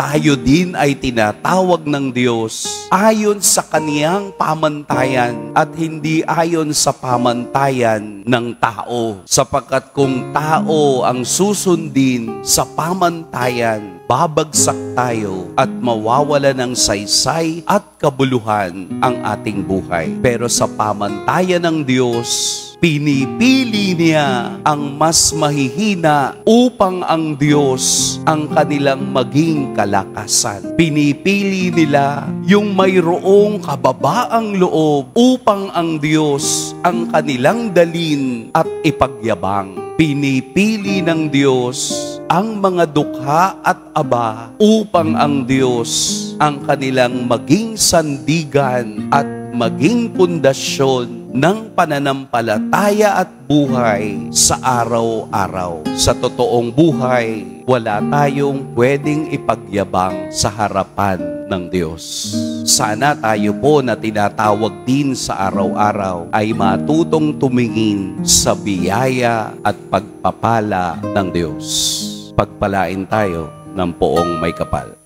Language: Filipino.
tayo din ay tinatawag ng Diyos ayon sa kaniyang pamantayan at hindi ayon sa pamantayan ng tao. Sapagkat kung tao ang susundin sa pamantayan, babagsak tayo at mawawala ng saysay at kabuluhan ang ating buhay. Pero sa pamantayan ng Diyos, pinipili niya ang mas mahihina upang ang Diyos ang kanilang maging kalakasan. Pinipili nila yung mayroong kababaang loob upang ang Diyos ang kanilang dalin at ipagyabang. Pinipili ng Diyos ang mga dukha at aba upang ang Diyos ang kanilang maging sandigan at maging pundasyon ng pananampalataya at buhay sa araw-araw. Sa totoong buhay, wala tayong pwedeng ipagyabang sa harapan ng Diyos. Sana tayo po na tinatawag din sa araw-araw ay matutong tumingin sa biyaya at pagpapala ng Diyos. Pagpalain tayo ng poong may kapal.